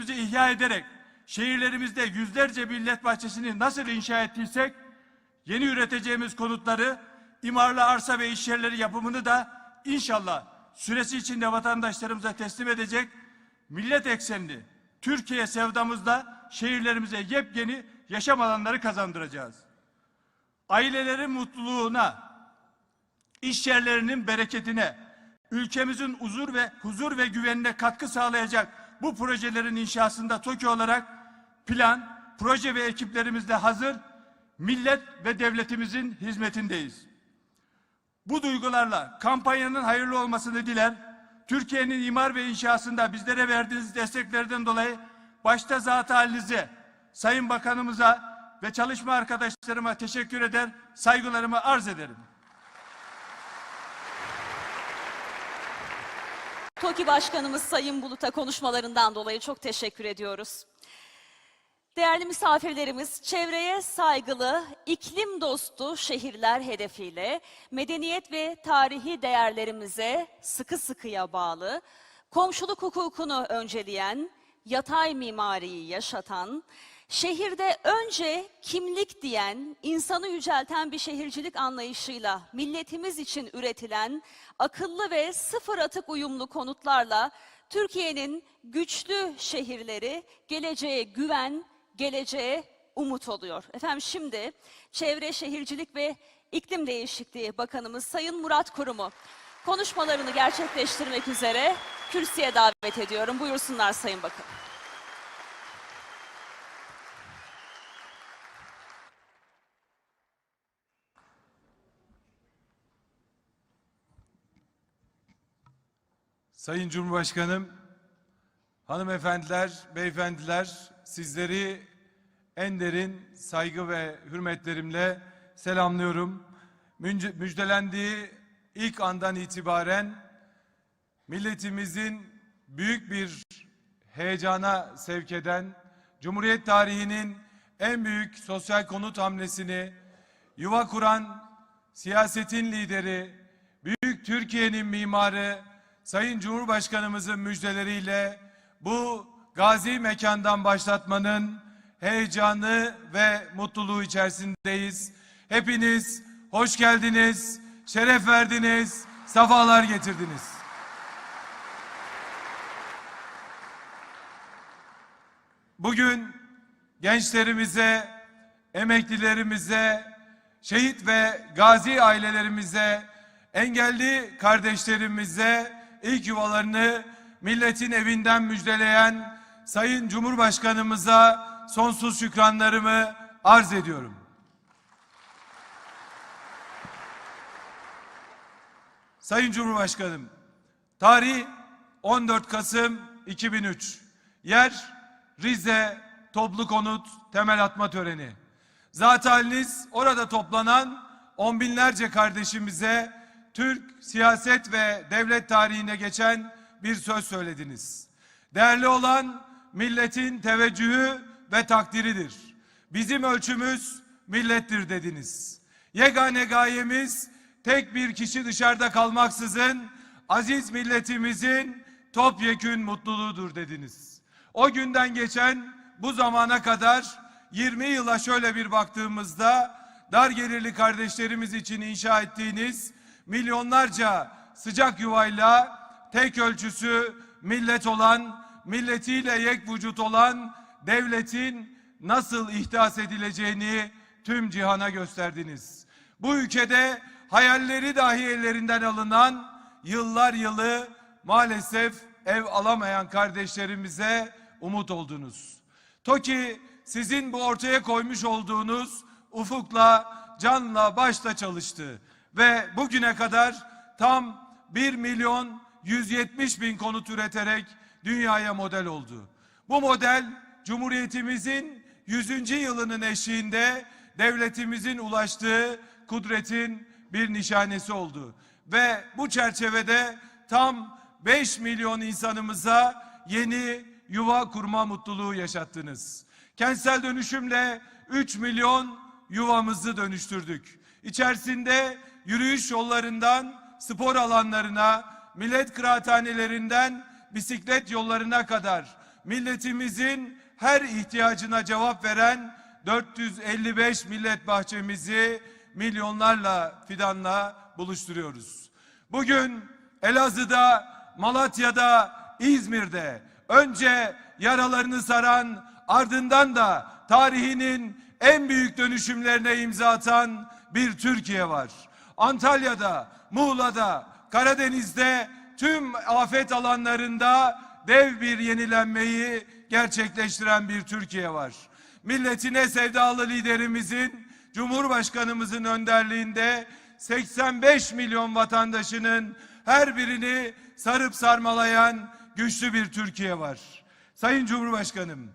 kültürümüzü ihya ederek şehirlerimizde yüzlerce millet bahçesini nasıl inşa ettiysek, yeni üreteceğimiz konutları, imarlı arsa ve iş yerleri yapımını da inşallah süresi içinde vatandaşlarımıza teslim edecek, millet eksenli Türkiye sevdamızda şehirlerimize yepyeni yaşam alanları kazandıracağız. Ailelerin mutluluğuna, iş yerlerinin bereketine, ülkemizin huzur ve güvenine katkı sağlayacak bu projelerin inşasında TOKİ olarak plan, proje ve ekiplerimizle hazır, millet ve devletimizin hizmetindeyiz. Bu duygularla kampanyanın hayırlı olmasını diler, Türkiye'nin imar ve inşasında bizlere verdiğiniz desteklerden dolayı başta zat-ı halinize, Sayın Bakanımıza ve çalışma arkadaşlarıma teşekkür eder, saygılarımı arz ederim. TOKİ Başkanımız Sayın Bulut'a konuşmalarından dolayı çok teşekkür ediyoruz. Değerli misafirlerimiz, çevreye saygılı, iklim dostu şehirler hedefiyle medeniyet ve tarihi değerlerimize sıkı sıkıya bağlı, komşuluk hukukunu önceleyen, yatay mimariyi yaşatan, şehirde önce kimlik diyen, insanı yücelten bir şehircilik anlayışıyla milletimiz için üretilen akıllı ve sıfır atık uyumlu konutlarla Türkiye'nin güçlü şehirleri geleceğe güven, geleceğe umut oluyor. Efendim şimdi Çevre Şehircilik ve İklim Değişikliği Bakanımız Sayın Murat Kurum'u konuşmalarını gerçekleştirmek üzere kürsüye davet ediyorum. Buyursunlar Sayın Bakan. Sayın Cumhurbaşkanım, hanımefendiler, beyefendiler, sizleri en derin saygı ve hürmetlerimle selamlıyorum. Müjdelendiği ilk andan itibaren milletimizin büyük bir heyecana sevk eden, Cumhuriyet tarihinin en büyük sosyal konut hamlesini, yuva kuran, siyasetin lideri, büyük Türkiye'nin mimarı, Sayın Cumhurbaşkanımızın müjdeleriyle bu gazi mekandan başlatmanın heyecanı ve mutluluğu içerisindeyiz. Hepiniz hoş geldiniz, şeref verdiniz, safalar getirdiniz. Bugün gençlerimize, emeklilerimize, şehit ve gazi ailelerimize, engelli kardeşlerimize ilk yuvalarını milletin evinden müjdeleyen Sayın Cumhurbaşkanımıza sonsuz şükranlarımı arz ediyorum. Sayın Cumhurbaşkanım, tarih 14 Kasım 2003, yer Rize Toplu Konut temel atma töreni. Zat haliniz orada toplanan on binlerce kardeşimize Türk siyaset ve devlet tarihine geçen bir söz söylediniz. Değerli olan milletin teveccühü ve takdiridir. Bizim ölçümüz millettir dediniz. Yegane gayemiz tek bir kişi dışarıda kalmaksızın aziz milletimizin topyekün mutluluğudur dediniz. O günden geçen bu zamana kadar 20 yıla şöyle bir baktığımızda dar gelirli kardeşlerimiz için inşa ettiğiniz milyonlarca sıcak yuvayla tek ölçüsü millet olan, milletiyle yek vücut olan devletin nasıl ihdas edileceğini tüm cihana gösterdiniz. Bu ülkede hayalleri dahi ellerinden alınan, yıllar yılı maalesef ev alamayan kardeşlerimize umut oldunuz. TOKİ sizin bu ortaya koymuş olduğunuz ufukla, canla, başla çalıştı ve bugüne kadar tam 1.170.000 konut üreterek dünyaya model oldu. Bu model Cumhuriyetimizin 100. yılının eşiğinde devletimizin ulaştığı kudretin bir nişanesi oldu. Ve bu çerçevede tam 5 milyon insanımıza yeni yuva kurma mutluluğu yaşattınız. Kentsel dönüşümle 3 milyon yuvamızı dönüştürdük. İçerisinde yürüyüş yollarından spor alanlarına, millet kıraathanelerinden bisiklet yollarına kadar milletimizin her ihtiyacına cevap veren 455 millet bahçemizi milyonlarla fidanla buluşturuyoruz. Bugün Elazığ'da, Malatya'da, İzmir'de önce yaralarını saran, ardından da tarihinin en büyük dönüşümlerine imza atan bir Türkiye var. Antalya'da, Muğla'da, Karadeniz'de tüm afet alanlarında dev bir yenilenmeyi gerçekleştiren bir Türkiye var. Milletine sevdalı liderimizin, Cumhurbaşkanımızın önderliğinde 85 milyon vatandaşının her birini sarıp sarmalayan güçlü bir Türkiye var. Sayın Cumhurbaşkanım,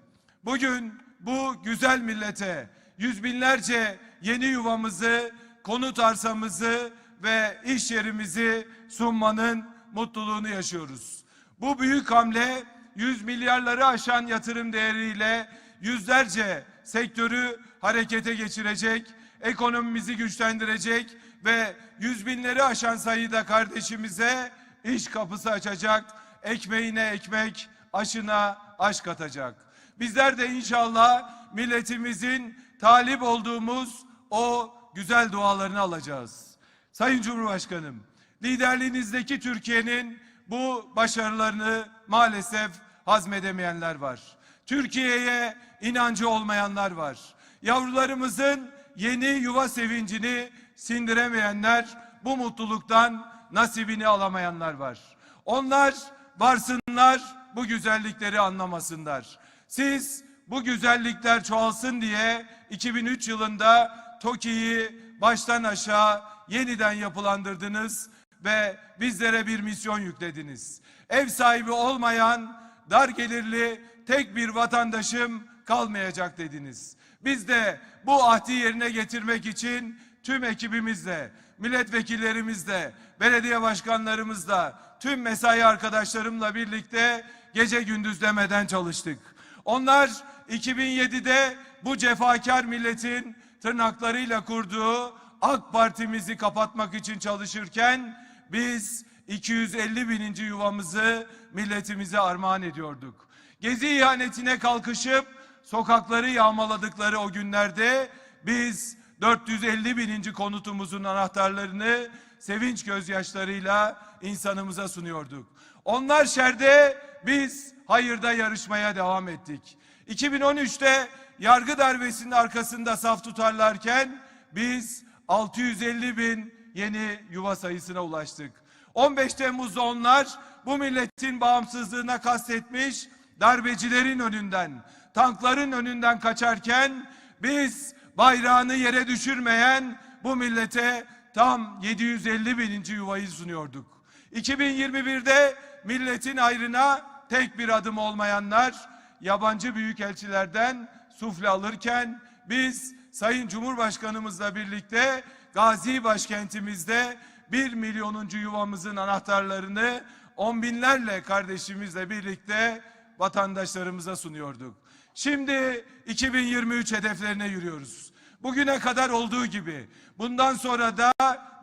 bugün bu güzel millete yüz binlerce yeni yuvamızı, konut arsamızı ve iş yerimizi sunmanın mutluluğunu yaşıyoruz. Bu büyük hamle 100 milyarları aşan yatırım değeriyle yüzlerce sektörü harekete geçirecek, ekonomimizi güçlendirecek ve yüz binleri aşan sayıda kardeşimize iş kapısı açacak, ekmeğine ekmek, aşına aş katacak. Bizler de inşallah milletimizin talip olduğumuz o güzel dualarını alacağız. Sayın Cumhurbaşkanım, liderliğinizdeki Türkiye'nin bu başarılarını maalesef hazmedemeyenler var. Türkiye'ye inancı olmayanlar var. Yavrularımızın yeni yuva sevincini sindiremeyenler, bu mutluluktan nasibini alamayanlar var. Onlar varsınlar, bu güzellikleri anlamasınlar. Siz bu güzellikler çoğalsın diye 2003 yılında TOKİ'yi baştan aşağı yeniden yapılandırdınız ve bizlere bir misyon yüklediniz. Ev sahibi olmayan, dar gelirli tek bir vatandaşım kalmayacak dediniz. Biz de bu ahdi yerine getirmek için tüm ekibimizle, milletvekillerimizle, belediye başkanlarımızla, tüm mesai arkadaşlarımla birlikte gece gündüz demeden çalıştık. Onlar 2007'de bu cefakar milletin tırnaklarıyla kurduğu AK Parti'mizi kapatmak için çalışırken biz 250.000. yuvamızı milletimize armağan ediyorduk. Gezi ihanetine kalkışıp sokakları yağmaladıkları o günlerde biz 450.000. konutumuzun anahtarlarını sevinç gözyaşlarıyla insanımıza sunuyorduk. Onlar şerde, biz hayırda yarışmaya devam ettik. 2013'te yargı darbesinin arkasında saf tutarlarken biz 650.000 yeni yuva sayısına ulaştık. 15 Temmuz'da onlar bu milletin bağımsızlığına kastetmiş darbecilerin önünden, tankların önünden kaçarken biz bayrağını yere düşürmeyen bu millete tam 750.000. yuvayı sunuyorduk. 2021'de milletin hayrına tek bir adım olmayanlar yabancı büyükelçilerden sufle alırken biz Sayın Cumhurbaşkanımızla birlikte Gazi başkentimizde 1 milyonuncu yuvamızın anahtarlarını on binlerle kardeşimizle birlikte vatandaşlarımıza sunuyorduk. Şimdi 2023 hedeflerine yürüyoruz. Bugüne kadar olduğu gibi bundan sonra da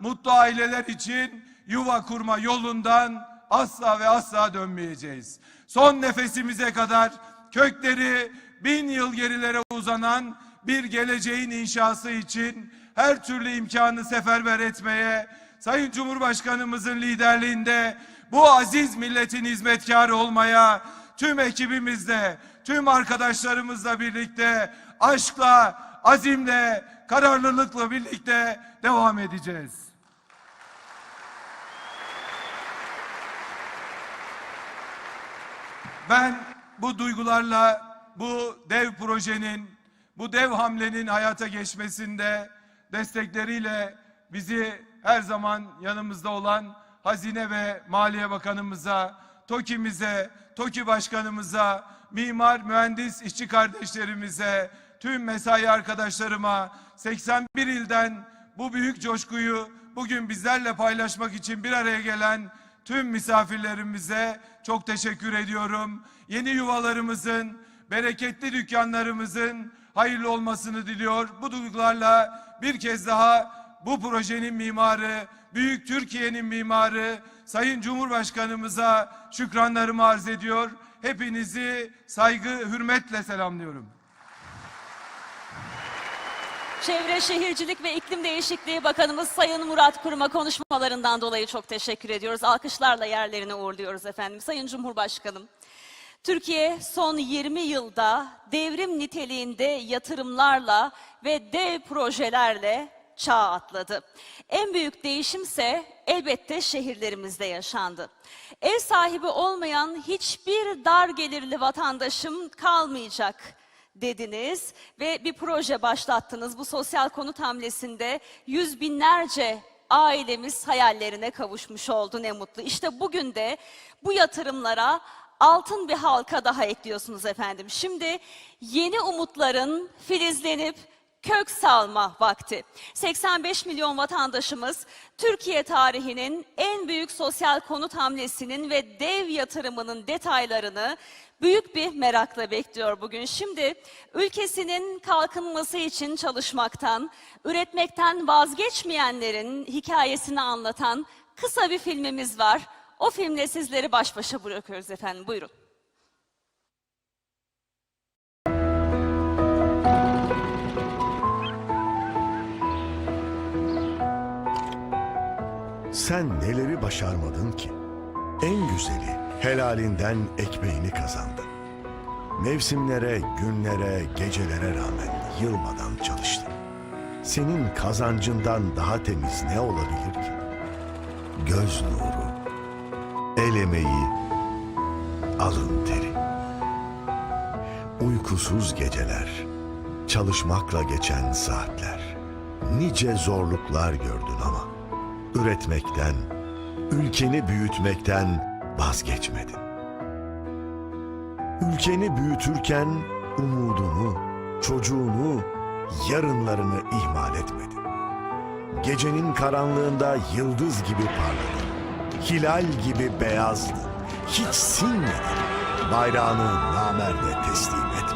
mutlu aileler için yuva kurma yolundan asla ve asla dönmeyeceğiz. Son nefesimize kadar kökleri 1000 yıl gerilere uzanan bir geleceğin inşası için her türlü imkanı seferber etmeye, Sayın Cumhurbaşkanımızın liderliğinde bu aziz milletin hizmetkarı olmaya, tüm ekibimizle, tüm arkadaşlarımızla birlikte aşkla, azimle, kararlılıkla birlikte devam edeceğiz. Ben bu duygularla bu dev projenin, bu dev hamlenin hayata geçmesinde destekleriyle bizi her zaman yanımızda olan Hazine ve Maliye Bakanımıza, TOKİ'mize, TOKİ Başkanımıza, mimar, mühendis, işçi kardeşlerimize, tüm mesai arkadaşlarıma, 81 ilden bu büyük coşkuyu bugün bizlerle paylaşmak için bir araya gelen tüm misafirlerimize çok teşekkür ediyorum. Yeni yuvalarımızın, bereketli dükkanlarımızın hayırlı olmasını diliyor. Bu duygularla bir kez daha bu projenin mimarı, Büyük Türkiye'nin mimarı Sayın Cumhurbaşkanımıza şükranlarımı arz ediyor. hepinizi saygı, hürmetle selamlıyorum. Çevre, Şehircilik ve İklim Değişikliği Bakanımız Sayın Murat Kurum'a konuşmalarından dolayı çok teşekkür ediyoruz. Alkışlarla yerlerine uğurluyoruz efendim. Sayın Cumhurbaşkanım, Türkiye son 20 yılda devrim niteliğinde yatırımlarla ve dev projelerle çağ atladı. En büyük değişimse elbette şehirlerimizde yaşandı. Ev sahibi olmayan hiçbir dar gelirli vatandaşım kalmayacak dediniz ve bir proje başlattınız. Bu sosyal konut hamlesinde yüz binlerce ailemiz hayallerine kavuşmuş oldu, ne mutlu. İşte bugün de bu yatırımlara altın bir halka daha ekliyorsunuz efendim. Şimdi yeni umutların filizlenip kök salma vakti. 85 milyon vatandaşımız Türkiye tarihinin en büyük sosyal konut hamlesinin ve dev yatırımının detaylarını büyük bir merakla bekliyor bugün. Şimdi ülkesinin kalkınması için çalışmaktan, üretmekten vazgeçmeyenlerin hikayesini anlatan kısa bir filmimiz var. O filmle sizleri baş başa bırakıyoruz efendim. Buyurun. Sen neleri başarmadın ki? En güzeli helalinden ekmeğini kazandın. Mevsimlere, günlere, gecelere rağmen yılmadan çalıştın. Senin kazancından daha temiz ne olabilir ki? Göz nuru, el emeği, alın teri. Uykusuz geceler, çalışmakla geçen saatler. Nice zorluklar gördün ama üretmekten, ülkeni büyütmekten vazgeçmedin. Ülkeni büyütürken umudunu, çocuğunu, yarınlarını ihmal etmedin. Gecenin karanlığında yıldız gibi parladın, hilal gibi beyazdın, hiç sinmedin, bayrağını namerde teslim etmedin.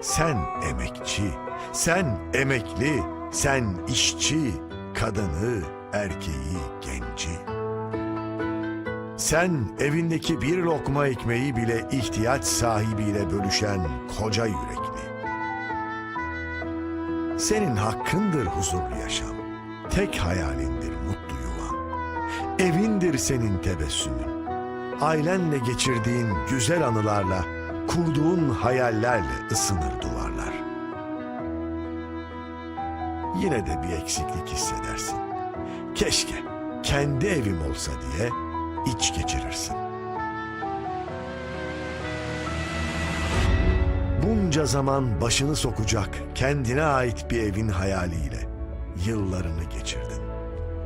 Sen emekçi, sen emekli, sen işçi, kadını, erkeği, genci. Sen evindeki bir lokma ekmeği bile ihtiyaç sahibiyle bölüşen koca yürekli. Senin hakkındır huzurlu yaşam. Tek hayalindir mutlu yuvan. Evindir senin tebessümün. Ailenle geçirdiğin güzel anılarla, kurduğun hayallerle ısınır duvarlar. Yine de bir eksiklik hissedersin. Keşke kendi evim olsa diye iç geçirirsin. Bunca zaman başını sokacak kendine ait bir evin hayaliyle yıllarını geçirdin.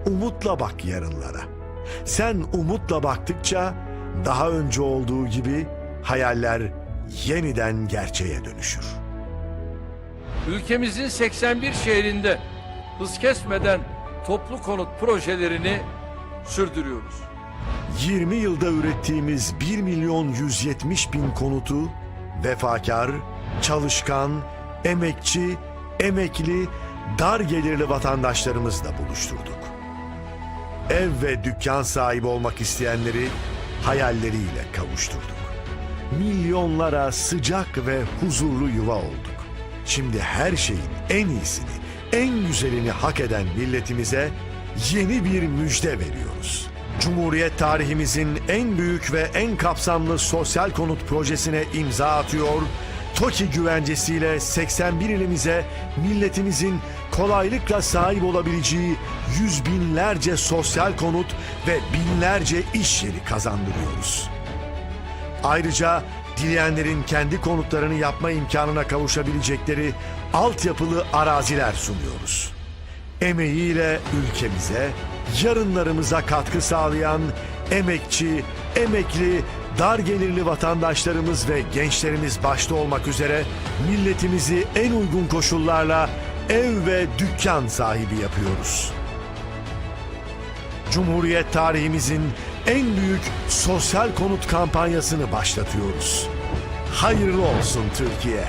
Umutla bak yarınlara. Sen umutla baktıkça daha önce olduğu gibi hayaller yeniden gerçeğe dönüşür. Ülkemizin 81 şehrinde hız kesmeden toplu konut projelerini sürdürüyoruz. 20 yılda ürettiğimiz 1.170.000 konutu vefakar, çalışkan, emekçi, emekli, dar gelirli vatandaşlarımızla buluşturduk. Ev ve dükkan sahibi olmak isteyenleri hayalleriyle kavuşturduk. Milyonlara sıcak ve huzurlu yuva olduk. Şimdi her şeyin en iyisini, en güzelini hak eden milletimize yeni bir müjde veriyoruz. Cumhuriyet tarihimizin en büyük ve en kapsamlı sosyal konut projesine imza atıyor, TOKİ güvencesiyle 81 ilimize milletimizin kolaylıkla sahip olabileceği yüz binlerce sosyal konut ve binlerce iş yeri kazandırıyoruz. Ayrıca dileyenlerin kendi konutlarını yapma imkanına kavuşabilecekleri altyapılı araziler sunuyoruz. Emeğiyle ülkemize, yarınlarımıza katkı sağlayan emekçi, emekli, dar gelirli vatandaşlarımız ve gençlerimiz başta olmak üzere milletimizi en uygun koşullarla ev ve dükkan sahibi yapıyoruz. Cumhuriyet tarihimizin en büyük sosyal konut kampanyasını başlatıyoruz. Hayırlı olsun Türkiye.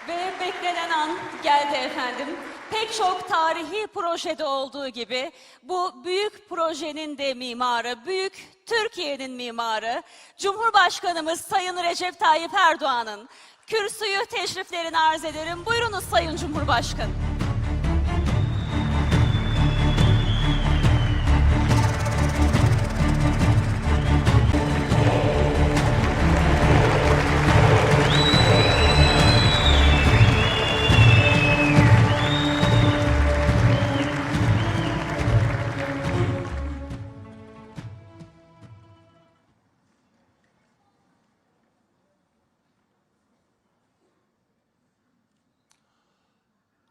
Ve beklenen an Pek çok tarihi projede olduğu gibi bu büyük projenin de mimarı, büyük Türkiye'nin mimarı Cumhurbaşkanımız Sayın Recep Tayyip Erdoğan'ın kürsüyü teşriflerini arz ederim. Buyurunuz Sayın Cumhurbaşkanım.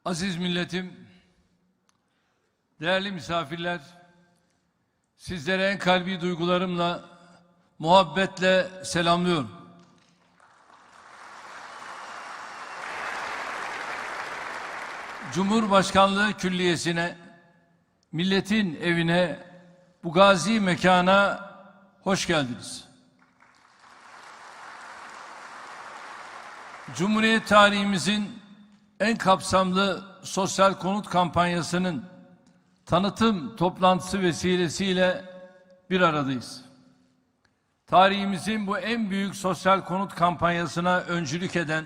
Aziz milletim, değerli misafirler, sizlere en kalbi duygularımla, muhabbetle selamlıyorum. Cumhurbaşkanlığı Külliyesi'ne, milletin evine, bu gazi mekana hoş geldiniz. Cumhuriyet tarihimizin en kapsamlı sosyal konut kampanyasının tanıtım toplantısı vesilesiyle bir aradayız. Tarihimizin bu en büyük sosyal konut kampanyasına öncülük eden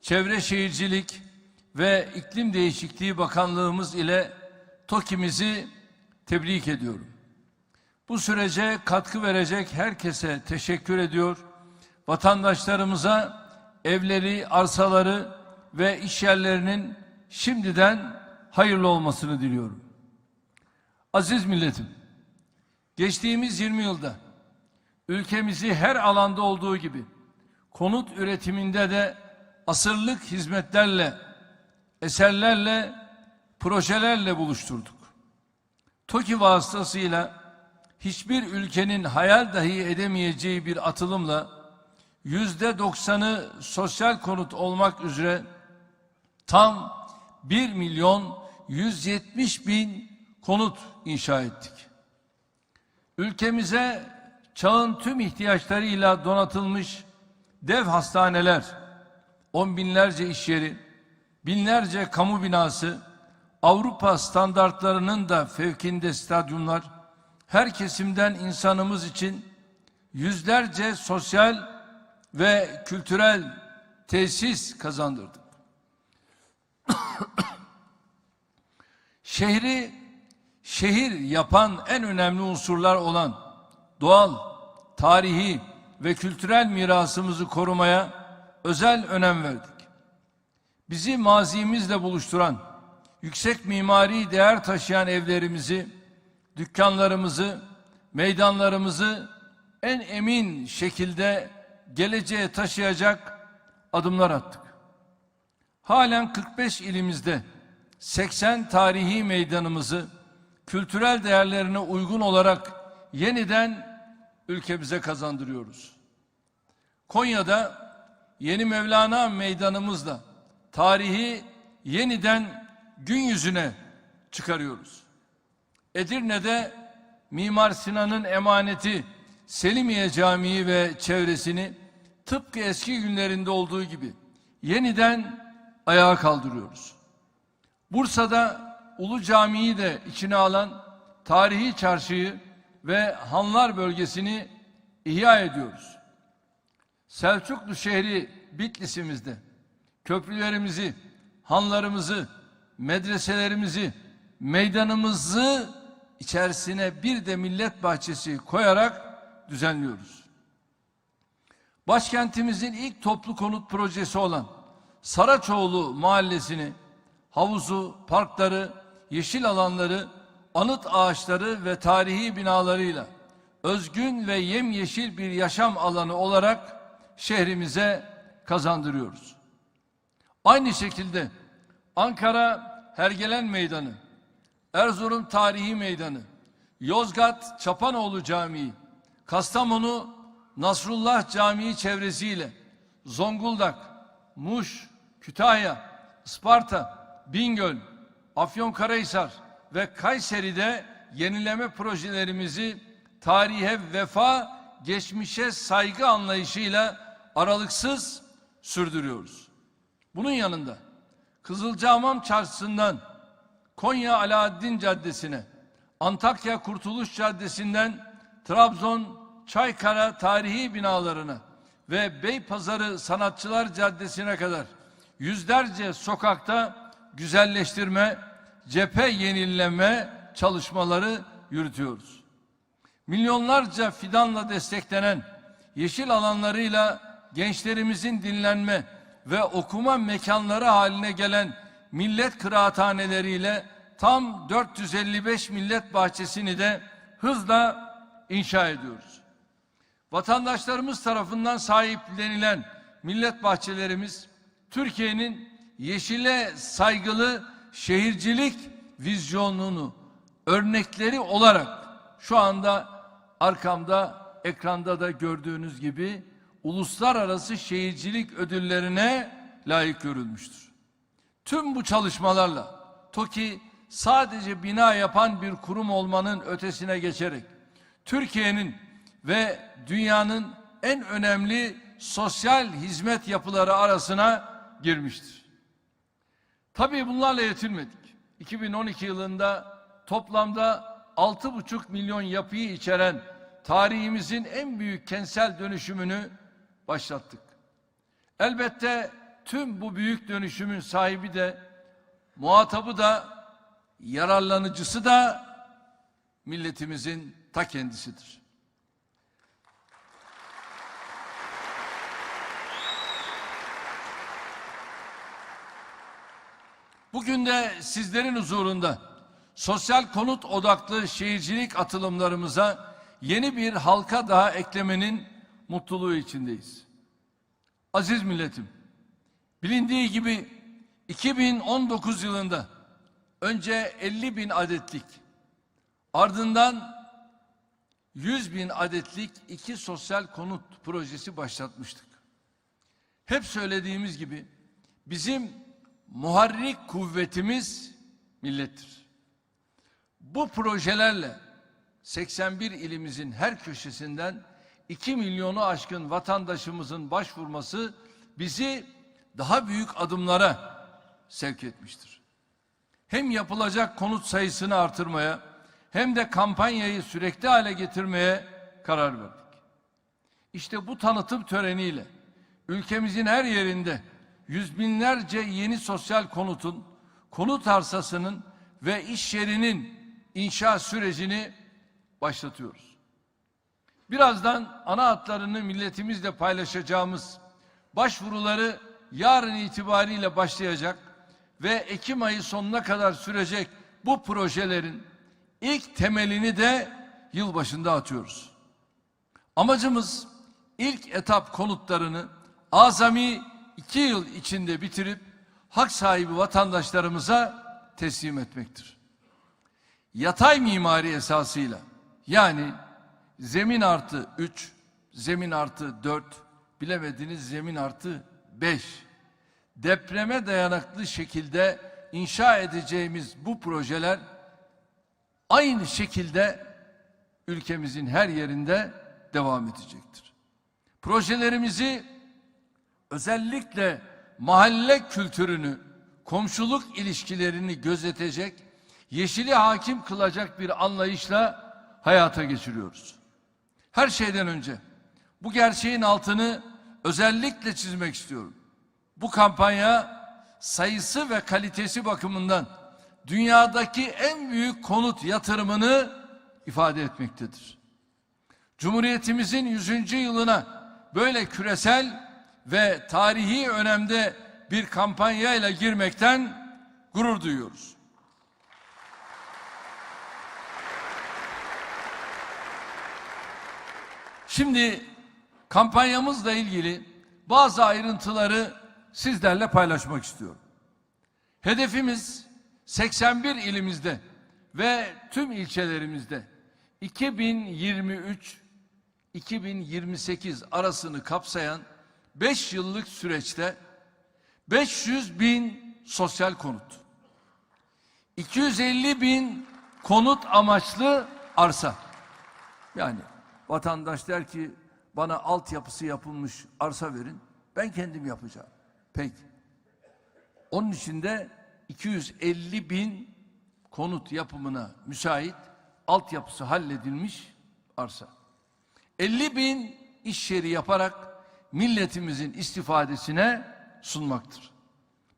Çevre Şehircilik ve İklim Değişikliği Bakanlığımız ile TOKİ'mizi tebrik ediyorum. Bu sürece katkı verecek herkese teşekkür ediyor. Vatandaşlarımıza evleri, arsaları ve iş yerlerinin şimdiden hayırlı olmasını diliyorum. Aziz milletim, geçtiğimiz 20 yılda ülkemizi her alanda olduğu gibi konut üretiminde de asırlık hizmetlerle, eserlerle, projelerle buluşturduk. TOKİ vasıtasıyla hiçbir ülkenin hayal dahi edemeyeceği bir atılımla %90'ı sosyal konut olmak üzere tam 1.170.000 konut inşa ettik. Ülkemize çağın tüm ihtiyaçlarıyla donatılmış dev hastaneler, on binlerce iş yeri, binlerce kamu binası, Avrupa standartlarının da fevkinde stadyumlar, her kesimden insanımız için yüzlerce sosyal ve kültürel tesis kazandırdık. Şehri şehir yapan en önemli unsurlar olan doğal, tarihi ve kültürel mirasımızı korumaya özel önem verdik. Bizi mazimizle buluşturan, yüksek mimari değer taşıyan evlerimizi, dükkanlarımızı, meydanlarımızı en emin şekilde geleceğe taşıyacak adımlar attık. Halen 45 ilimizde 80 tarihi meydanımızı kültürel değerlerine uygun olarak yeniden ülkemize kazandırıyoruz. Konya'da Yeni Mevlana Meydanımızla tarihi yeniden gün yüzüne çıkarıyoruz. Edirne'de Mimar Sinan'ın emaneti Selimiye Camii ve çevresini tıpkı eski günlerinde olduğu gibi yeniden ayağa kaldırıyoruz. Bursa'da Ulu Camii'yi de içine alan tarihi çarşıyı ve Hanlar bölgesini ihya ediyoruz. Selçuklu şehri Bitlis'imizde köprülerimizi, hanlarımızı, medreselerimizi, meydanımızı içerisine bir de millet bahçesi koyarak düzenliyoruz. Başkentimizin ilk toplu konut projesi olan Saraçoğlu mahallesini havuzu, parkları, yeşil alanları, anıt ağaçları ve tarihi binalarıyla özgün ve yemyeşil bir yaşam alanı olarak şehrimize kazandırıyoruz. Aynı şekilde Ankara Hergelen Meydanı, Erzurum Tarihi Meydanı, Yozgat Çapanoğlu Camii, Kastamonu Nasrullah Camii çevresiyle Zonguldak, Muş, Kütahya, Isparta, Bingöl, Afyonkarahisar ve Kayseri'de yenileme projelerimizi tarihe vefa, geçmişe saygı anlayışıyla aralıksız sürdürüyoruz. Bunun yanında Kızılcahamam Çarşısı'ndan Konya Alaaddin Caddesi'ne, Antakya Kurtuluş Caddesi'nden Trabzon Çaykara tarihi binalarına ve Beypazarı Sanatçılar Caddesi'ne kadar yüzlerce sokakta güzelleştirme, cephe yenileme çalışmaları yürütüyoruz. Milyonlarca fidanla desteklenen yeşil alanlarıyla gençlerimizin dinlenme ve okuma mekanları haline gelen millet kıraathaneleriyle tam 455 millet bahçesini de hızla inşa ediyoruz. Vatandaşlarımız tarafından sahiplenilen millet bahçelerimiz Türkiye'nin yeşile saygılı şehircilik vizyonunu örnekleri olarak şu anda arkamda ekranda da gördüğünüz gibi uluslararası şehircilik ödüllerine layık görülmüştür. Tüm bu çalışmalarla TOKİ sadece bina yapan bir kurum olmanın ötesine geçerek Türkiye'nin ve dünyanın en önemli sosyal hizmet yapıları arasına girmiştir. Tabii bunlarla yetinmedik. 2012 yılında toplamda 6,5 milyon yapıyı içeren tarihimizin en büyük kentsel dönüşümünü başlattık. Elbette tüm bu büyük dönüşümün sahibi de, muhatabı da, yararlanıcısı da milletimizin ta kendisidir. Bugün de sizlerin huzurunda sosyal konut odaklı şehircilik atılımlarımıza yeni bir halka daha eklemenin mutluluğu içindeyiz. Aziz milletim, bilindiği gibi 2019 yılında önce 50.000 adetlik, ardından 100.000 adetlik 2 sosyal konut projesi başlatmıştık. Hep söylediğimiz gibi bizim muharrik kuvvetimiz millettir. Bu projelerle 81 ilimizin her köşesinden 2 milyonu aşkın vatandaşımızın başvurması bizi daha büyük adımlara sevk etmiştir. Hem yapılacak konut sayısını artırmaya hem de kampanyayı sürekli hale getirmeye karar verdik. İşte bu tanıtım töreniyle ülkemizin her yerinde yüz binlerce yeni sosyal konutun, konut arsasının ve iş yerinin inşa sürecini başlatıyoruz. Birazdan ana hatlarını milletimizle paylaşacağımız başvuruları yarın itibariyle başlayacak ve Ekim ayı sonuna kadar sürecek bu projelerin ilk temelini de yılbaşında atıyoruz. Amacımız ilk etap konutlarını azami 2 yıl içinde bitirip hak sahibi vatandaşlarımıza teslim etmektir. Yatay mimari esasıyla, yani zemin artı 3, zemin artı 4, bilemediniz zemin artı 5, depreme dayanıklı şekilde inşa edeceğimiz bu projeler aynı şekilde ülkemizin her yerinde devam edecektir. Projelerimizi özellikle mahalle kültürünü, komşuluk ilişkilerini gözetecek, yeşili hakim kılacak bir anlayışla hayata geçiriyoruz. Her şeyden önce bu gerçeğin altını özellikle çizmek istiyorum. Bu kampanya sayısı ve kalitesi bakımından dünyadaki en büyük konut yatırımını ifade etmektedir. Cumhuriyetimizin 100. yılına böyle küresel ve tarihi önemde bir kampanyayla girmekten gurur duyuyoruz. Şimdi kampanyamızla ilgili bazı ayrıntıları sizlerle paylaşmak istiyorum. Hedefimiz 81 ilimizde ve tüm ilçelerimizde 2023-2028 arasını kapsayan 5 yıllık süreçte 500.000 sosyal konut, 250.000 konut amaçlı arsa. Yani vatandaş der ki bana altyapısı yapılmış arsa verin, ben kendim yapacağım. Peki. onun için de 250 bin konut yapımına müsait altyapısı halledilmiş arsa. 50 bin iş yeri yaparak milletimizin istifadesine sunmaktır.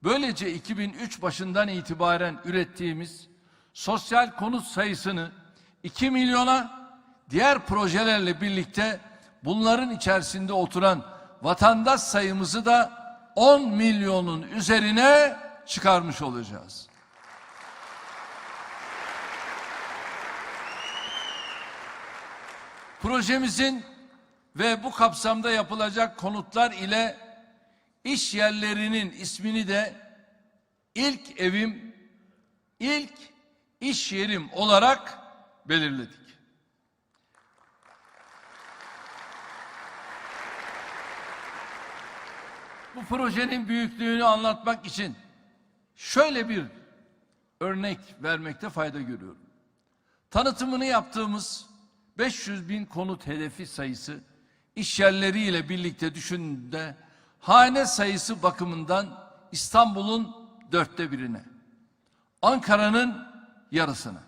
Böylece 2003 başından itibaren ürettiğimiz sosyal konut sayısını 2 milyona, diğer projelerle birlikte bunların içerisinde oturan vatandaş sayımızı da 10 milyonun üzerine çıkarmış olacağız. Projemizin ve bu kapsamda yapılacak konutlar ile iş yerlerinin ismini de ilk evim, ilk iş yerim olarak belirledik. Bu projenin büyüklüğünü anlatmak için şöyle bir örnek vermekte fayda görüyorum. Tanıtımını yaptığımız 500 bin konut hedefi sayısı iş yerleriyle birlikte düşündüğünde hane sayısı bakımından İstanbul'un 1/4'üne, Ankara'nın yarısına,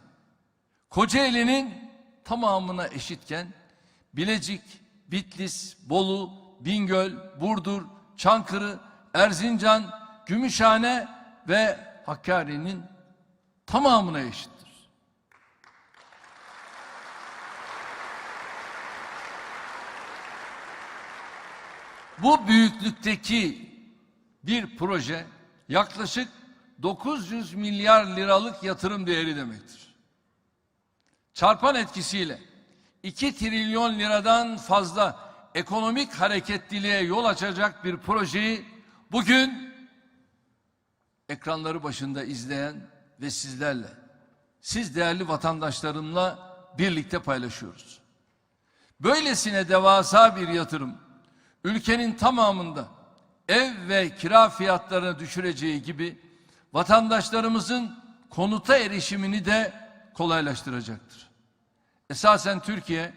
Kocaeli'nin tamamına eşitken Bilecik, Bitlis, Bolu, Bingöl, Burdur, Çankırı, Erzincan, Gümüşhane ve Hakkari'nin tamamına eşittir. Bu büyüklükteki bir proje yaklaşık 900 milyar liralık yatırım değeri demektir. Çarpan etkisiyle 2 trilyon liradan fazla ekonomik hareketliliğe yol açacak bir projeyi bugün ekranları başında izleyen ve sizlerle, siz değerli vatandaşlarımla birlikte paylaşıyoruz. Böylesine devasa bir yatırım ülkenin tamamında ev ve kira fiyatlarını düşüreceği gibi vatandaşlarımızın konuta erişimini de kolaylaştıracaktır. Esasen Türkiye,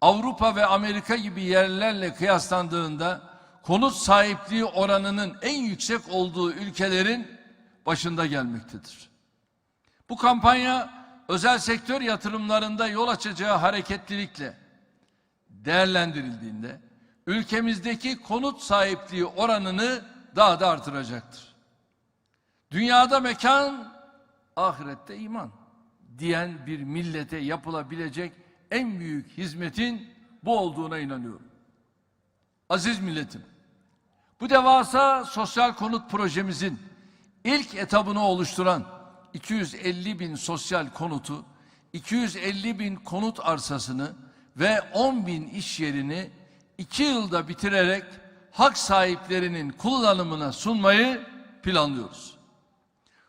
Avrupa ve Amerika gibi yerlerle kıyaslandığında konut sahipliği oranının en yüksek olduğu ülkelerin başında gelmektedir. Bu kampanya özel sektör yatırımlarında yol açacağı hareketlilikle değerlendirildiğinde ülkemizdeki konut sahipliği oranını daha da artıracaktır. Dünyada mekan, ahirette iman diyen bir millete yapılabilecek en büyük hizmetin bu olduğuna inanıyorum. Aziz milletim, bu devasa sosyal konut projemizin ilk etabını oluşturan 250 bin sosyal konutu, 250 bin konut arsasını ve 10 bin iş yerini 2 yılda bitirerek hak sahiplerinin kullanımına sunmayı planlıyoruz.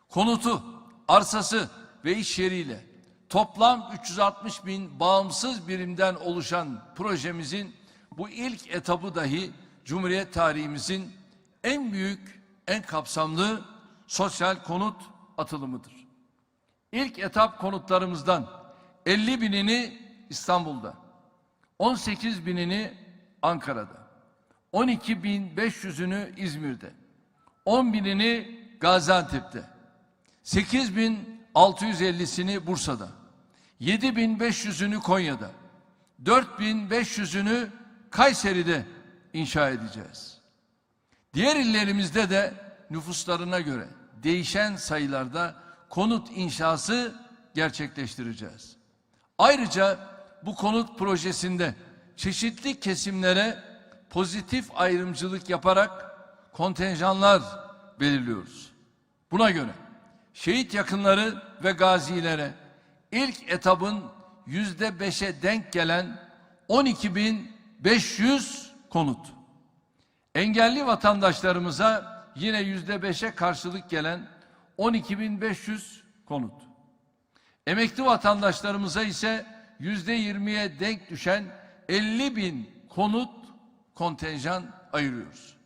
Konutu, arsası ve iş yeriyle toplam 360 bin bağımsız birimden oluşan projemizin bu ilk etabı dahi Cumhuriyet tarihimizin en büyük, en kapsamlı sosyal konut atılımıdır. İlk etap konutlarımızdan 50 binini İstanbul'da, 18 binini Ankara'da, 12.500'ünü İzmir'de, 10 binini Gaziantep'te, 8.650'sini Bursa'da, 7.500'ünü Konya'da, 4.500'ünü Kayseri'de inşa edeceğiz. Diğer illerimizde de nüfuslarına göre değişen sayılarda konut inşası gerçekleştireceğiz. Ayrıca bu konut projesinde çeşitli kesimlere pozitif ayrımcılık yaparak kontenjanlar belirliyoruz. Buna göre şehit yakınları ve gazilere ilk etabın %5'e denk gelen 12.500 konut, engelli vatandaşlarımıza yine %5'e karşılık gelen 12.500 konut, emekli vatandaşlarımıza ise %20'ye denk düşen 50.000 konut kontenjan ayırıyoruz.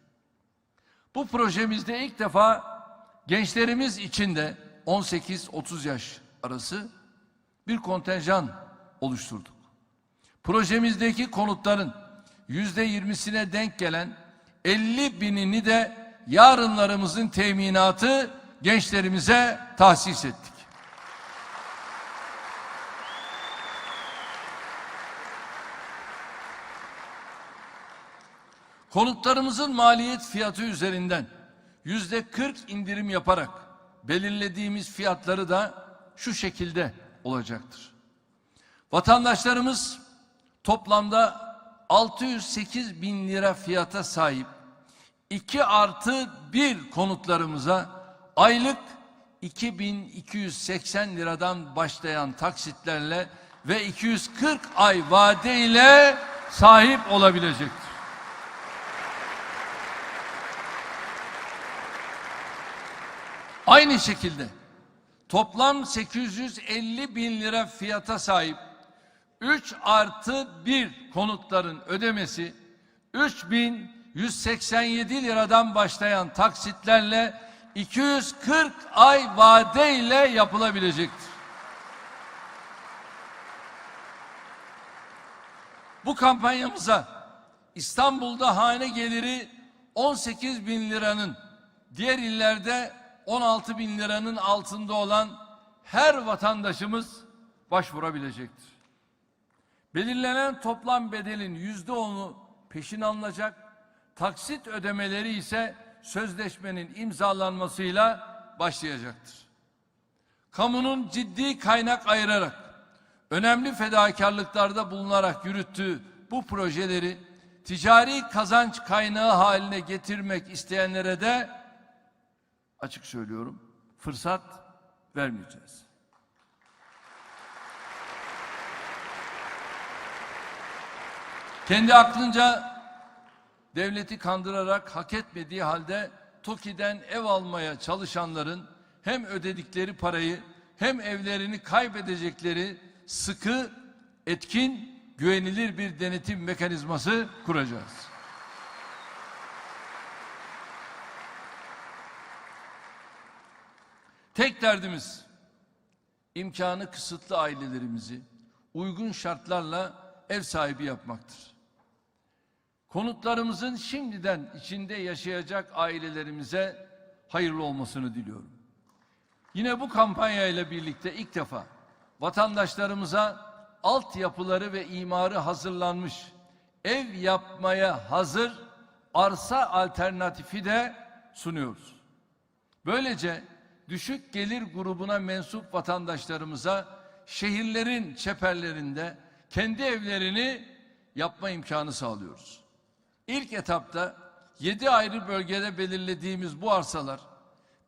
Bu projemizde ilk defa gençlerimiz için de 18-30 yaş arası bir kontenjan oluşturduk. Projemizdeki konutların %20'sine denk gelen 50 binini de yarınlarımızın teminatı gençlerimize tahsis ettik. Konutlarımızın maliyet fiyatı üzerinden %40 indirim yaparak belirlediğimiz fiyatları da şu şekilde olacaktır. Vatandaşlarımız toplamda 608 bin lira fiyata sahip 2+1 konutlarımıza aylık 2280 liradan başlayan taksitlerle ve 240 ay vade ile sahip olabilecektir. Aynı şekilde toplam 850 bin lira fiyata sahip 3+1 konutların ödemesi 3187 liradan başlayan taksitlerle 240 ay vade ile yapılabilecektir. Bu kampanyamıza İstanbul'da hane geliri 18 bin liranın, diğer illerde 16 bin liranın altında olan her vatandaşımız başvurabilecektir. Belirlenen toplam bedelin %10'u peşin alınacak, taksit ödemeleri ise sözleşmenin imzalanmasıyla başlayacaktır. Kamunun ciddi kaynak ayırarak, önemli fedakarlıklarda bulunarak yürüttüğü bu projeleri ticari kazanç kaynağı haline getirmek isteyenlere de açık söylüyorum, fırsat vermeyeceğiz. Kendi aklınca devleti kandırarak hak etmediği halde TOKİ'den ev almaya çalışanların hem ödedikleri parayı hem evlerini kaybedecekleri sıkı, etkin, güvenilir bir denetim mekanizması kuracağız. Tek derdimiz imkanı kısıtlı ailelerimizi uygun şartlarla ev sahibi yapmaktır. Konutlarımızın şimdiden içinde yaşayacak ailelerimize hayırlı olmasını diliyorum. Yine bu kampanya ile birlikte ilk defa vatandaşlarımıza altyapıları ve imarı hazırlanmış, ev yapmaya hazır arsa alternatifi de sunuyoruz. Böylece düşük gelir grubuna mensup vatandaşlarımıza şehirlerin çeperlerinde kendi evlerini yapma imkanı sağlıyoruz. İlk etapta 7 ayrı bölgede belirlediğimiz bu arsalar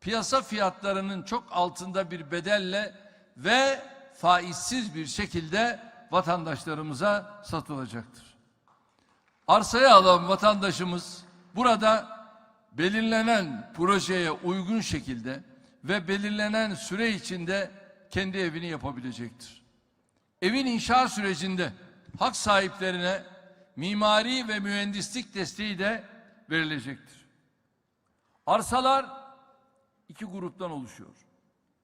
piyasa fiyatlarının çok altında bir bedelle ve faizsiz bir şekilde vatandaşlarımıza satılacaktır. Arsayı alan vatandaşımız burada belirlenen projeye uygun şekilde ve belirlenen süre içinde kendi evini yapabilecektir. Evin inşa sürecinde hak sahiplerine mimari ve mühendislik desteği de verilecektir. Arsalar 2 gruptan oluşuyor.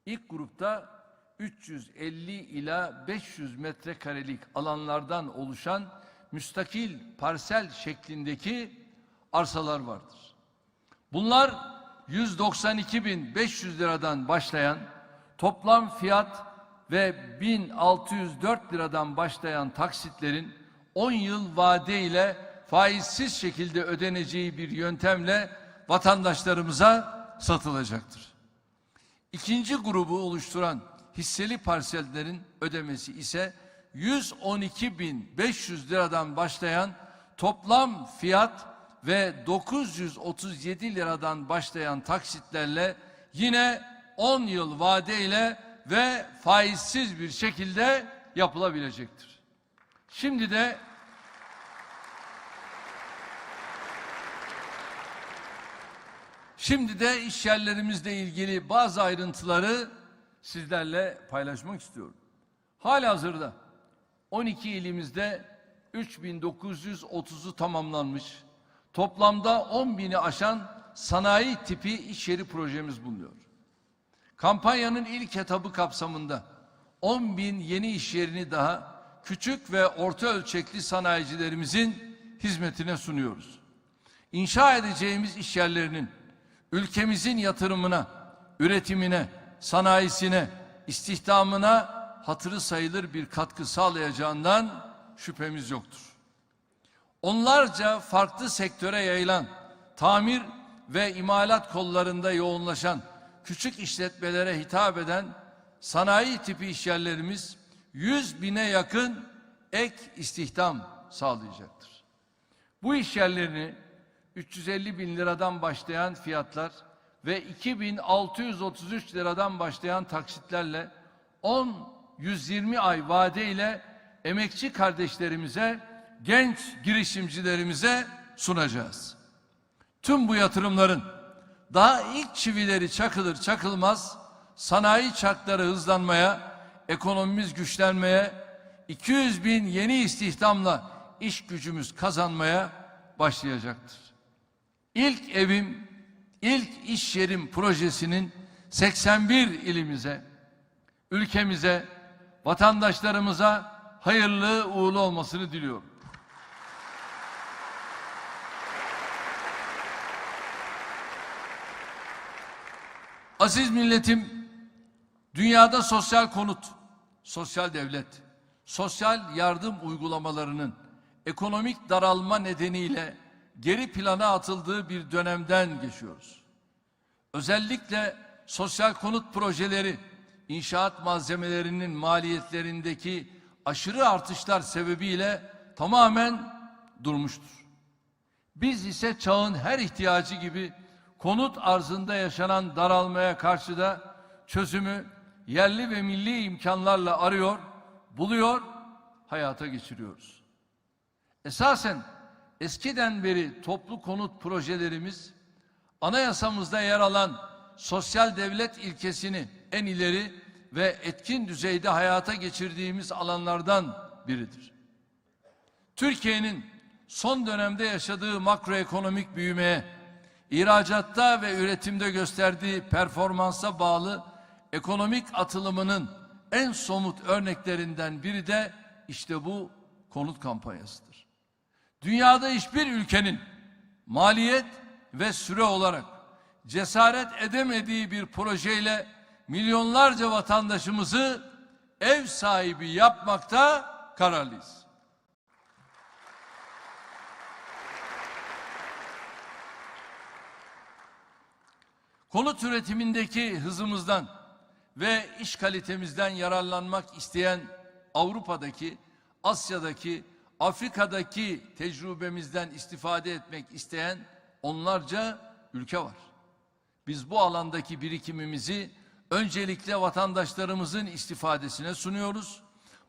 İlk grupta 350 ila 500 metrekarelik alanlardan oluşan müstakil parsel şeklindeki arsalar vardır. Bunlar 192.500 liradan başlayan toplam fiyat ve 1604 liradan başlayan taksitlerin 10 yıl vade ile faizsiz şekilde ödeneceği bir yöntemle vatandaşlarımıza satılacaktır. İkinci grubu oluşturan hisseli parsellerin ödemesi ise 112.500 liradan başlayan toplam fiyat ve 937 liradan başlayan taksitlerle yine 10 yıl vade ile ve faizsiz bir şekilde yapılabilecektir. Şimdi de iş yerlerimizle ilgili bazı ayrıntıları sizlerle paylaşmak istiyorum. Halihazırda 12 ilimizde 3.930'u tamamlanmış, toplamda 10.000'i aşan sanayi tipi iş yeri projemiz bulunuyor. Kampanyanın ilk etabı kapsamında 10.000 yeni iş yerini daha küçük ve orta ölçekli sanayicilerimizin hizmetine sunuyoruz. İnşa edeceğimiz iş yerlerinin ülkemizin yatırımına, üretimine, sanayisine, istihdamına hatırı sayılır bir katkı sağlayacağından şüphemiz yoktur. Onlarca farklı sektöre yayılan, tamir ve imalat kollarında yoğunlaşan, küçük işletmelere hitap eden sanayi tipi işyerlerimiz 100.000'e yakın ek istihdam sağlayacaktır. Bu işyerlerini 350.000 liradan başlayan fiyatlar ve 2.633 liradan başlayan taksitlerle 10-120 ay vadeyle emekçi kardeşlerimize, genç girişimcilerimize sunacağız. Tüm bu yatırımların daha ilk çivileri çakılır çakılmaz sanayi çarkları hızlanmaya, ekonomimiz güçlenmeye, 200.000 yeni istihdamla iş gücümüz kazanmaya başlayacaktır. İlk evim, ilk iş yerim projesinin 81 ilimize, ülkemize, vatandaşlarımıza hayırlı uğurlu olmasını diliyorum. Aziz milletim, dünyada sosyal konut, sosyal devlet, sosyal yardım uygulamalarının ekonomik daralma nedeniyle geri plana atıldığı bir dönemden geçiyoruz. Özellikle sosyal konut projeleri, inşaat malzemelerinin maliyetlerindeki aşırı artışlar sebebiyle tamamen durmuştur. Biz ise çağın her ihtiyacı gibi konut arzında yaşanan daralmaya karşı da çözümü yerli ve milli imkanlarla arıyor, buluyor, hayata geçiriyoruz. Esasen eskiden beri toplu konut projelerimiz anayasamızda yer alan sosyal devlet ilkesini en ileri ve etkin düzeyde hayata geçirdiğimiz alanlardan biridir. Türkiye'nin son dönemde yaşadığı makroekonomik büyümeye, ihracatta ve üretimde gösterdiği performansa bağlı ekonomik atılımının en somut örneklerinden biri de işte bu konut kampanyasıdır. Dünyada hiçbir ülkenin maliyet ve süre olarak cesaret edemediği bir projeyle milyonlarca vatandaşımızı ev sahibi yapmakta kararlıyız. Konut üretimindeki hızımızdan ve iş kalitemizden yararlanmak isteyen Avrupa'daki, Asya'daki, Afrika'daki tecrübemizden istifade etmek isteyen onlarca ülke var. Biz bu alandaki birikimimizi öncelikle vatandaşlarımızın istifadesine sunuyoruz.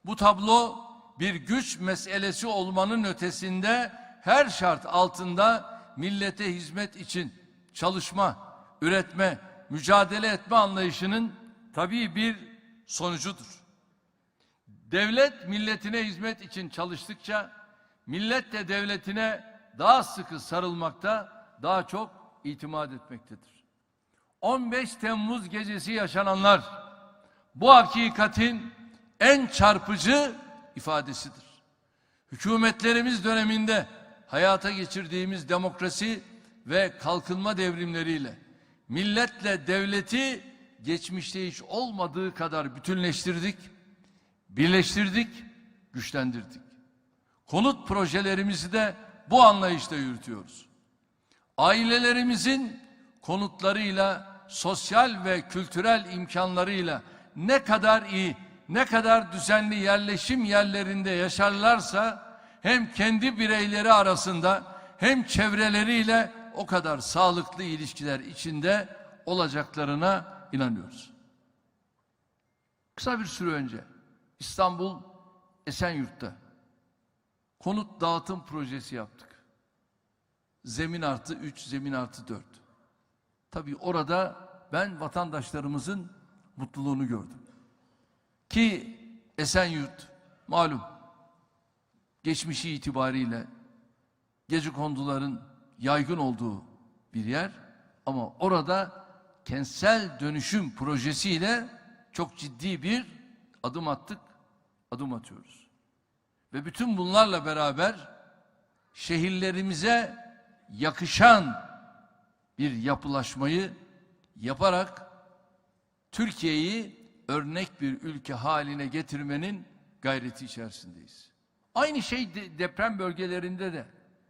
Bu tablo bir güç meselesi olmanın ötesinde her şart altında millete hizmet için çalışma, üretme, mücadele etme anlayışının tabii bir sonucudur. Devlet milletine hizmet için çalıştıkça millet de devletine daha sıkı sarılmakta, daha çok itimat etmektedir. 15 Temmuz gecesi yaşananlar bu hakikatin en çarpıcı ifadesidir. Hükümetlerimiz döneminde hayata geçirdiğimiz demokrasi ve kalkınma devrimleriyle milletle devleti geçmişte hiç olmadığı kadar bütünleştirdik, birleştirdik, güçlendirdik. Konut projelerimizi de bu anlayışla yürütüyoruz. Ailelerimizin konutlarıyla, sosyal ve kültürel imkanlarıyla ne kadar iyi, ne kadar düzenli yerleşim yerlerinde yaşarlarsa hem kendi bireyleri arasında hem çevreleriyle o kadar sağlıklı ilişkiler içinde olacaklarına inanıyoruz. Kısa bir süre önce İstanbul Esenyurt'ta konut dağıtım projesi yaptık. Zemin artı 3, zemin artı 4. Tabii orada ben vatandaşlarımızın mutluluğunu gördüm. Ki Esenyurt malum geçmişi itibariyle gecekonduların yaygın olduğu bir yer ama orada kentsel dönüşüm projesiyle çok ciddi bir adım attık, adım atıyoruz. Ve bütün bunlarla beraber şehirlerimize yakışan bir yapılaşmayı yaparak Türkiye'yi örnek bir ülke haline getirmenin gayreti içerisindeyiz. Aynı şey deprem bölgelerinde de,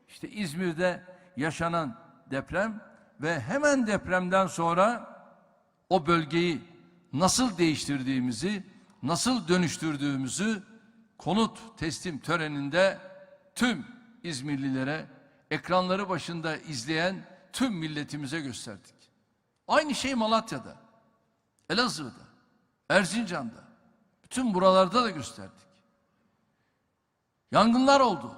işte İzmir'de yaşanan deprem ve hemen depremden sonra o bölgeyi nasıl değiştirdiğimizi, nasıl dönüştürdüğümüzü konut teslim töreninde tüm İzmirlilere, ekranları başında izleyen tüm milletimize gösterdik. Aynı şey Malatya'da, Elazığ'da, Erzincan'da, bütün buralarda da gösterdik. Yangınlar oldu.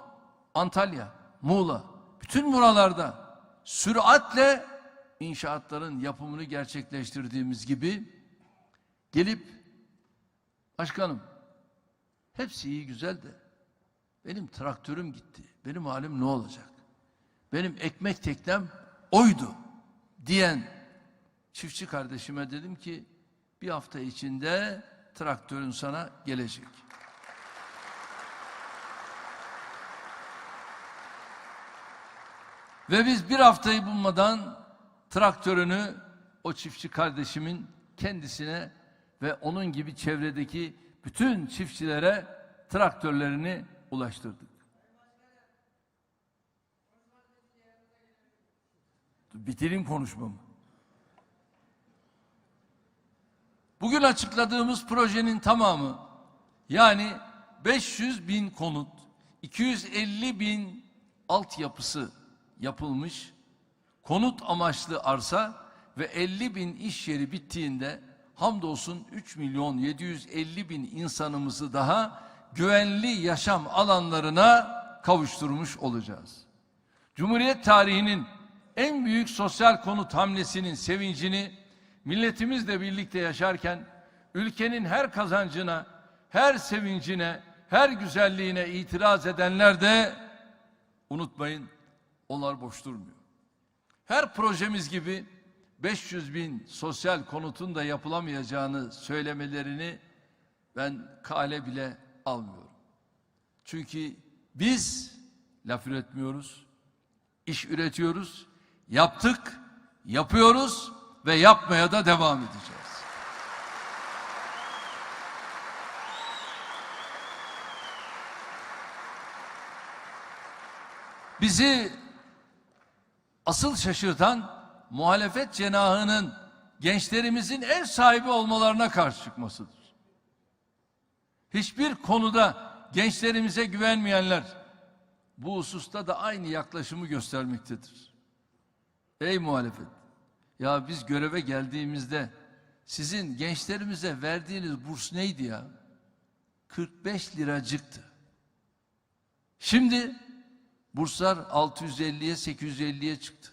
Antalya, Muğla, bütün buralarda süratle inşaatların yapımını gerçekleştirdiğimiz gibi gelip başkanım hepsi iyi güzel de benim traktörüm gitti. Benim halim ne olacak? Benim ekmek teknem oydu diyen çiftçi kardeşime dedim ki bir hafta içinde traktörün sana gelecek. Ve biz bir haftayı bulmadan traktörünü o çiftçi kardeşimin kendisine ve onun gibi çevredeki bütün çiftçilere traktörlerini ulaştırdık. Bitireyim konuşmamı. Bugün açıkladığımız projenin tamamı, yani 500.000 konut, 250.000 altyapısı yapılmış, konut amaçlı arsa ve 50.000 iş yeri bittiğinde hamdolsun 3.750.000 insanımızı daha güvenli yaşam alanlarına kavuşturmuş olacağız. Cumhuriyet tarihinin en büyük sosyal konut hamlesinin sevincini milletimizle birlikte yaşarken ülkenin her kazancına, her sevincine, her güzelliğine itiraz edenler de unutmayın, onlar boş durmuyor. Her projemiz gibi 500.000 sosyal konutun da yapılamayacağını söylemelerini ben kale bile almıyorum. Çünkü biz laf üretmiyoruz, iş üretiyoruz, yaptık, yapıyoruz ve yapmaya da devam edeceğiz. Bizi asıl şaşırtan muhalefet cenahının gençlerimizin ev sahibi olmalarına karşı çıkmasıdır. Hiçbir konuda gençlerimize güvenmeyenler bu hususta da aynı yaklaşımı göstermektedir. Ey muhalefet! Ya biz göreve geldiğimizde sizin gençlerimize verdiğiniz burs neydi ya? 45 liracıktı. Şimdi burslar 650'ye 850'ye çıktı.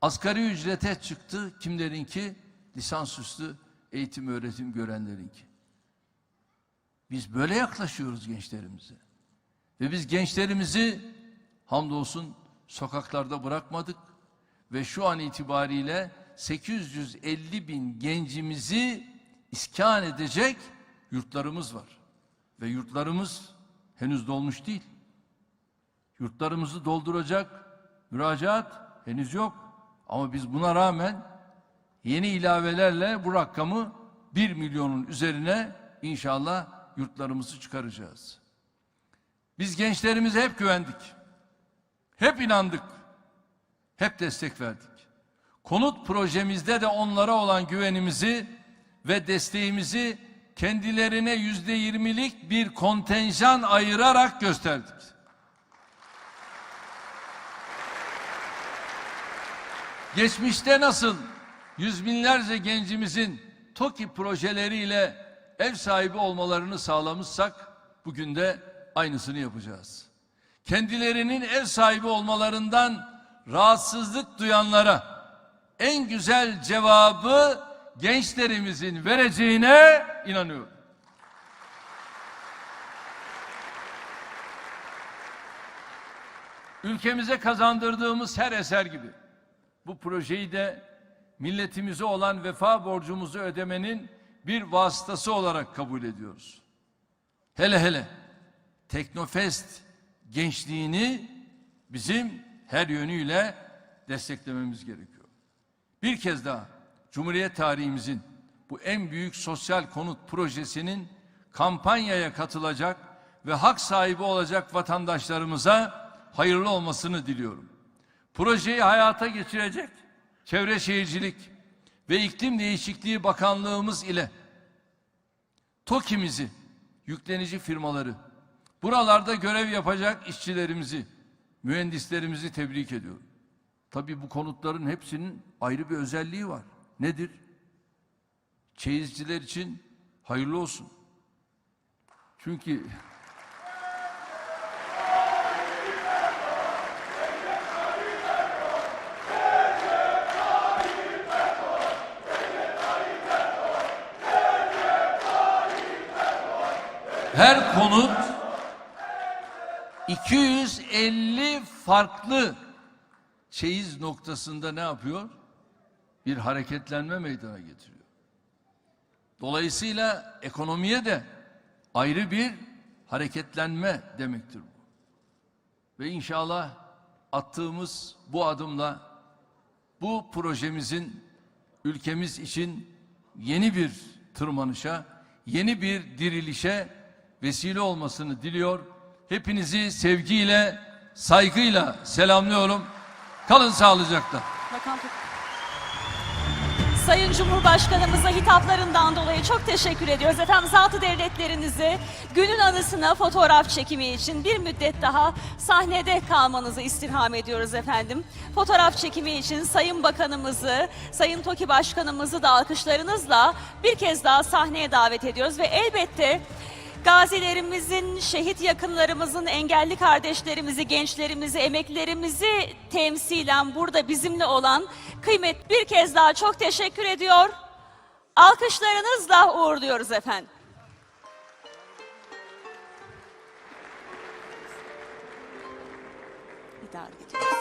Asgari ücrete çıktı. Kimlerinki? Lisansüstü eğitim öğretim görenlerinki. Biz böyle yaklaşıyoruz gençlerimize. Ve biz gençlerimizi hamdolsun sokaklarda bırakmadık. Ve şu an itibariyle 850.000 gencimizi iskan edecek yurtlarımız var. Ve yurtlarımız henüz dolmuş değil. Yurtlarımızı dolduracak müracaat henüz yok. Ama biz buna rağmen yeni ilavelerle bu rakamı 1 milyonun üzerine inşallah yurtlarımızı çıkaracağız. Biz gençlerimize hep güvendik. Hep inandık. Hep destek verdik. Konut projemizde de onlara olan güvenimizi ve desteğimizi kendilerine %20'lik bir kontenjan ayırarak gösterdik. Geçmişte nasıl yüz binlerce gencimizin TOKİ projeleriyle ev sahibi olmalarını sağlamışsak bugün de aynısını yapacağız. Kendilerinin ev sahibi olmalarından rahatsızlık duyanlara en güzel cevabı gençlerimizin vereceğine inanıyorum. Ülkemize kazandırdığımız her eser gibi bu projeyi de milletimize olan vefa borcumuzu ödemenin bir vasıtası olarak kabul ediyoruz. Hele hele Teknofest gençliğini bizim her yönüyle desteklememiz gerekiyor. Bir kez daha Cumhuriyet tarihimizin bu en büyük sosyal konut projesinin kampanyaya katılacak ve hak sahibi olacak vatandaşlarımıza hayırlı olmasını diliyorum. Projeyi hayata geçirecek Çevre Şehircilik ve İklim Değişikliği Bakanlığımız ile TOKİ'mizi, yüklenici firmaları, buralarda görev yapacak işçilerimizi, mühendislerimizi tebrik ediyorum. Tabii bu konutların hepsinin ayrı bir özelliği var. Nedir? Çeyizciler için hayırlı olsun. Çünkü her konut 250 farklı çeyiz noktasında ne yapıyor? Bir hareketlenme meydana getiriyor. Dolayısıyla ekonomiye de ayrı bir hareketlenme demektir bu. Ve inşallah attığımız bu adımla bu projemizin ülkemiz için yeni bir tırmanışa, yeni bir dirilişe vesile olmasını diliyor. Hepinizi sevgiyle, saygıyla selamlıyorum. Kalın sağlıcakla. Bakan Sayın Cumhurbaşkanımıza hitaplarından dolayı çok teşekkür ediyoruz. Efendim zatı devletlerinizi günün anısına fotoğraf çekimi için bir müddet daha sahnede kalmanızı istirham ediyoruz efendim. Fotoğraf çekimi için Sayın Bakanımızı, Sayın TOKİ Başkanımızı da alkışlarınızla bir kez daha sahneye davet ediyoruz ve elbette gazilerimizin, şehit yakınlarımızın, engelli kardeşlerimizi, gençlerimizi, emeklilerimizi temsilen burada bizimle olan kıymet bir kez daha çok teşekkür ediyor. Alkışlarınızla uğurluyoruz efendim. İdare ediyoruz.